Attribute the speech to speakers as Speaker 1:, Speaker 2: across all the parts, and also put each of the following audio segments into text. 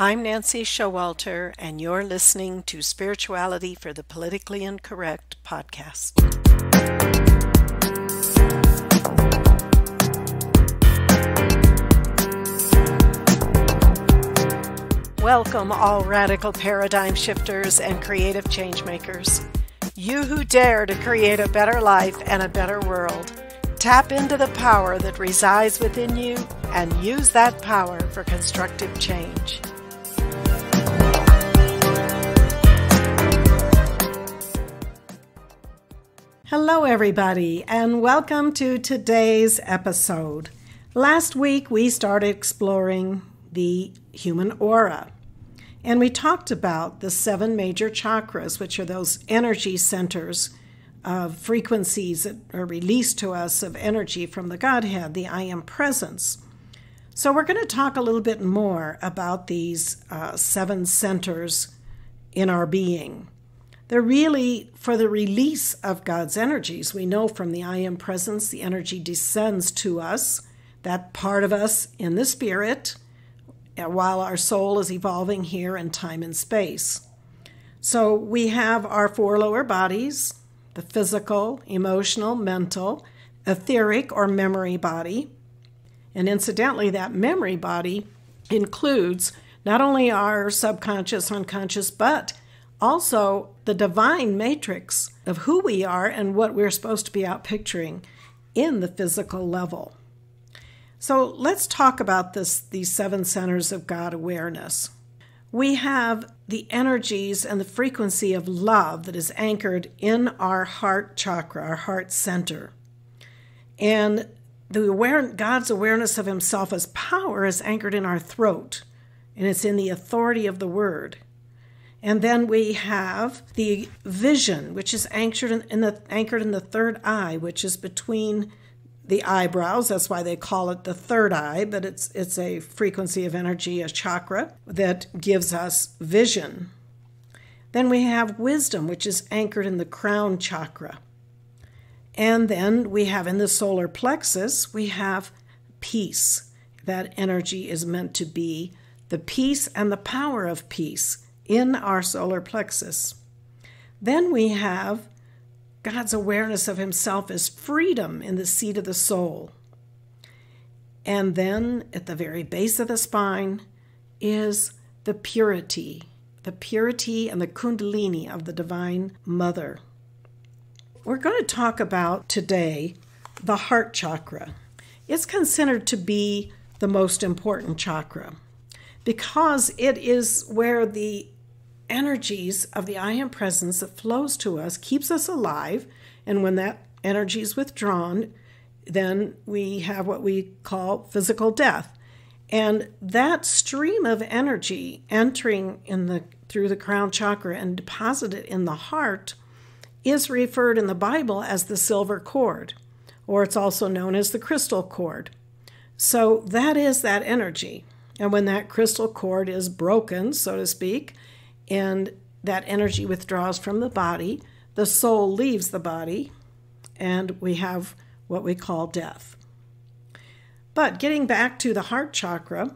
Speaker 1: I'm Nancy Showalter, and you're listening to Spirituality for the Politically Incorrect podcast. Welcome, all radical paradigm shifters and creative change makers. You who dare to create a better life and a better world. Tap into the power that resides within you and use that power for constructive change. Hello, everybody, and welcome to today's episode. Last week, we started exploring the human aura, and we talked about the 7 major chakras, which are those energy centers of frequencies that are released to us of energy from the Godhead, the I Am Presence. So we're going to talk a little bit more about these 7 centers in our being. They're really for the release of God's energies. We know from the I Am Presence, the energy descends to us, that part of us in the spirit, while our soul is evolving here in time and space. So we have our 4 lower bodies, the physical, emotional, mental, etheric or memory body. And incidentally, that memory body includes not only our subconscious, unconscious, but also the divine matrix of who we are and what we're supposed to be out picturing in the physical level. So let's talk about these 7 centers of God awareness. We have the energies and the frequency of love that is anchored in our heart chakra, our heart center. And God's awareness of himself as power is anchored in our throat, and it's in the authority of the word. And then we have the vision, which is anchored in the third eye, which is between the eyebrows. That's why they call it the third eye, but it's a frequency of energy, a chakra that gives us vision. Then we have wisdom, which is anchored in the crown chakra. And then we have in the solar plexus, we have peace. That energy is meant to be the peace and the power of peace in our solar plexus. Then we have God's awareness of himself as freedom in the seat of the soul. And then at the very base of the spine is the purity and the kundalini of the Divine Mother. We're going to talk about today the heart chakra. It's considered to be the most important chakra because it is where the energies of the I Am Presence that flows to us keeps us alive, and when that energy is withdrawn, then we have what we call physical death. And that stream of energy entering through the crown chakra and deposited in the heart is referred in the Bible as the silver cord, or it's also known as the crystal cord. So that is that energy. And when that crystal cord is broken, so to speak, and that energy withdraws from the body, the soul leaves the body, and we have what we call death. But getting back to the heart chakra,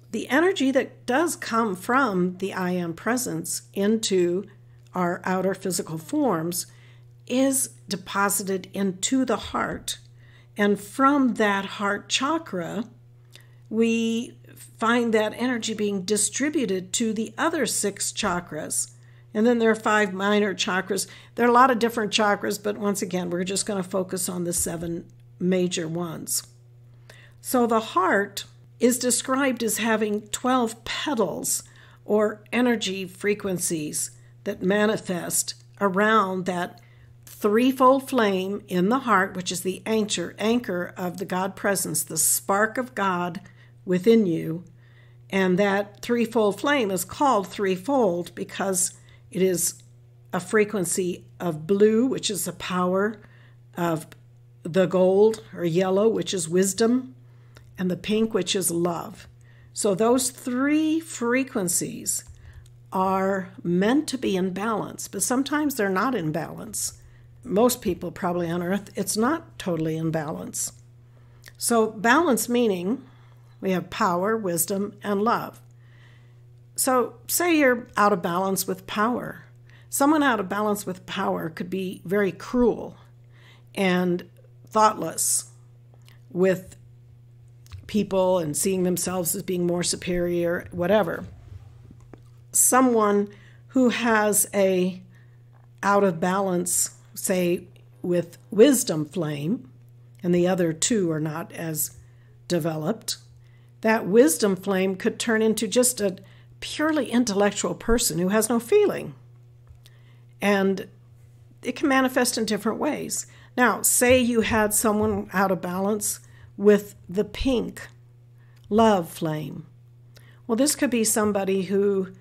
Speaker 1: the energy that does come from the I Am Presence into our outer physical forms is deposited into the heart. And from that heart chakra, we find that energy being distributed to the other 6 chakras. And then there are 5 minor chakras. There are a lot of different chakras, but once again, we're just going to focus on the 7 major ones. So the heart is described as having 12 petals or energy frequencies that manifest around that threefold flame in the heart, which is the anchor of the God presence, the spark of God within you. And that threefold flame is called threefold because it is a frequency of blue, which is the power of the gold or yellow, which is wisdom, and the pink, which is love. So those 3 frequencies are meant to be in balance, but sometimes they're not in balance. Most people probably on earth, it's not totally in balance. So balance meaning we have power, wisdom, and love. So say you're out of balance with power. Someone out of balance with power could be very cruel and thoughtless with people and seeing themselves as being more superior, whatever. Someone who has a out of balance, say, with wisdom flame, and the other two are not as developed, that wisdom flame could turn into just a purely intellectual person who has no feeling. And it can manifest in different ways. Now, say you had someone out of balance with the pink love flame. Well, this could be somebody who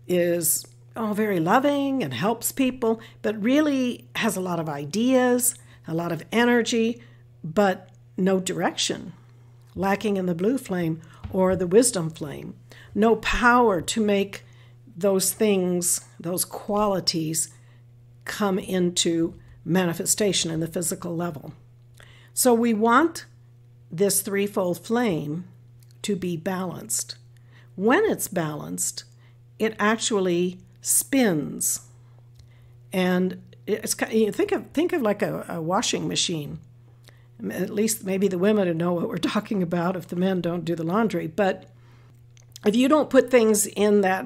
Speaker 1: is very loving and helps people, but really has a lot of ideas, a lot of energy, but no direction, lacking in the blue flame or the wisdom flame. No power to make those things, those qualities, come into manifestation in the physical level. So we want this threefold flame to be balanced. When it's balanced, it actually spins. And it's think of like a washing machine. At least maybe the women would know what we're talking about if the men don't do the laundry. But if you don't put things in that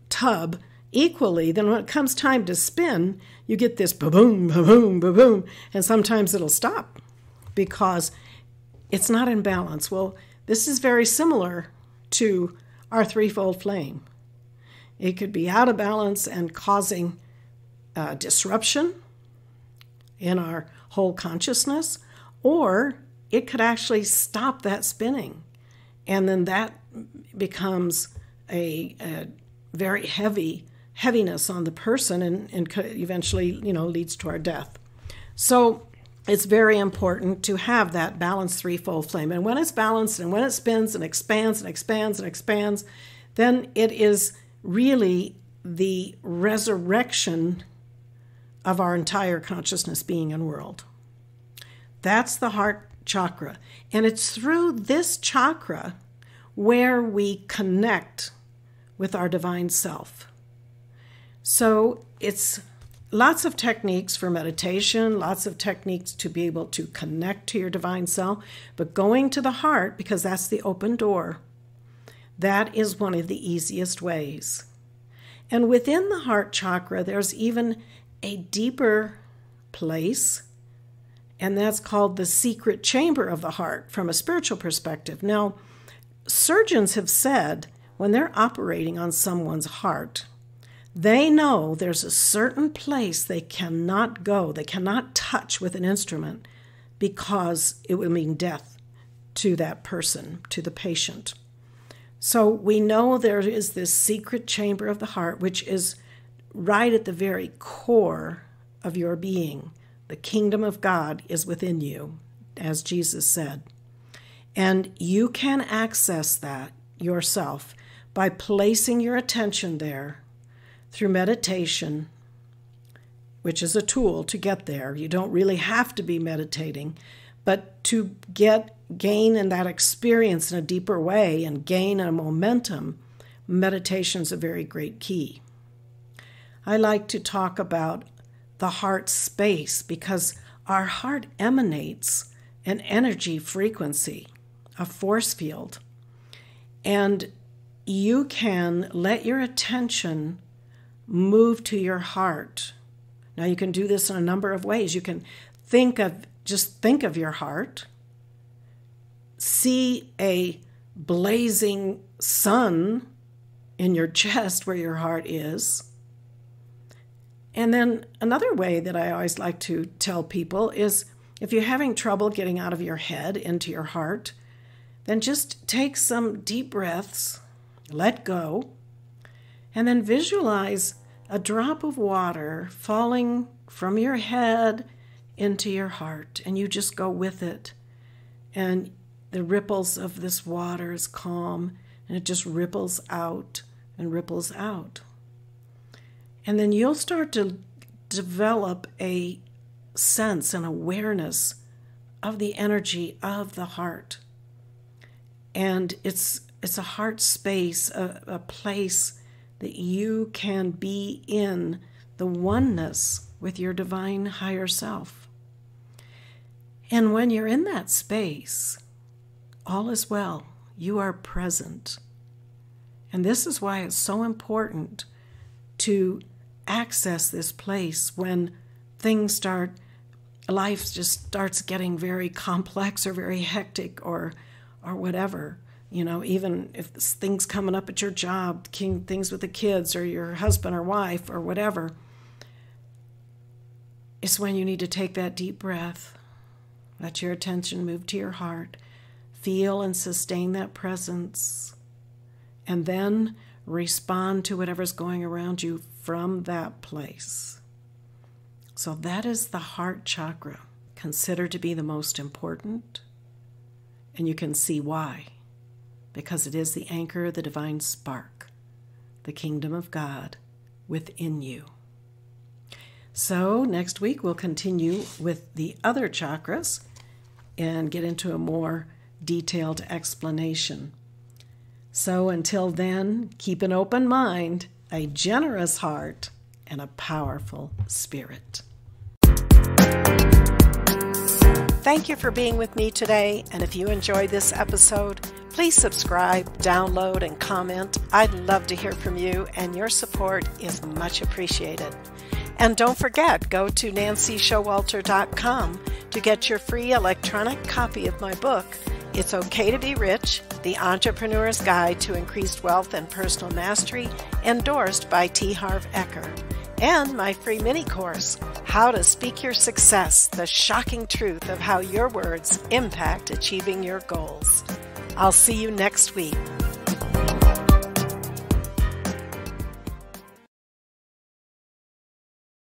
Speaker 1: tub equally, then when it comes time to spin, you get this ba-boom, ba-boom, ba-boom, and sometimes it'll stop because it's not in balance. Well, this is very similar to our threefold flame. It could be out of balance and causing disruption in our whole consciousness, or it could actually stop that spinning. And then that becomes a very heaviness on the person and eventually, leads to our death. So it's very important to have that balanced threefold flame. And when it's balanced and when it spins and expands and expands and expands, then it is really the resurrection of our entire consciousness, being, and world. That's the heart chakra. And it's through this chakra where we connect with our divine self. So it's lots of techniques for meditation, lots of techniques to be able to connect to your divine self, but going to the heart, because that's the open door, that is one of the easiest ways. And within the heart chakra, there's even a deeper place, and that's called the secret chamber of the heart from a spiritual perspective. Now, surgeons have said when they're operating on someone's heart, they know there's a certain place they cannot go, they cannot touch with an instrument, because it would mean death to that person, to the patient. So we know there is this secret chamber of the heart, which is right at the very core of your being. The kingdom of God is within you, as Jesus said. And you can access that yourself by placing your attention there through meditation, which is a tool to get there. You don't really have to be meditating, but to gain in that experience in a deeper way and gain a momentum, meditation is a very great key. I like to talk about the heart space because our heart emanates an energy frequency, a force field. And you can let your attention move to your heart. Now you can do this in a number of ways. You can think of your heart, see a blazing sun in your chest where your heart is. And then another way that I always like to tell people is if you're having trouble getting out of your head into your heart, then just take some deep breaths, let go, and then visualize a drop of water falling from your head into your heart, and you just go with it. And the ripples of this water is calm, and it just ripples out and ripples out. And then you'll start to develop a sense and awareness of the energy of the heart. And it's It's a heart space, a place that you can be in the oneness with your divine higher self. And when you're in that space, all is well. You are present. And this is why it's so important to access this place when life just starts getting very complex or very hectic or whatever. Even if things coming up at your job, things with the kids or your husband or wife or whatever, it's when you need to take that deep breath, let your attention move to your heart, feel and sustain that presence, and then respond to whatever's going around you from that place. So that is the heart chakra, considered to be the most important, and you can see why. Because it is the anchor, the divine spark, the kingdom of God within you. So next week we'll continue with the other chakras and get into a more detailed explanation. So until then, keep an open mind, a generous heart, and a powerful spirit. Thank you for being with me today, and if you enjoyed this episode, please subscribe, download, and comment. I'd love to hear from you, and your support is much appreciated. And don't forget, go to nancyshowalter.com to get your free electronic copy of my book, It's Okay to Be Rich, The Entrepreneur's Guide to Increased Wealth and Personal Mastery, endorsed by T. Harv Eker, and my free mini course, How to Speak Your Success, the shocking truth of how your words impact achieving your goals. I'll see you next week.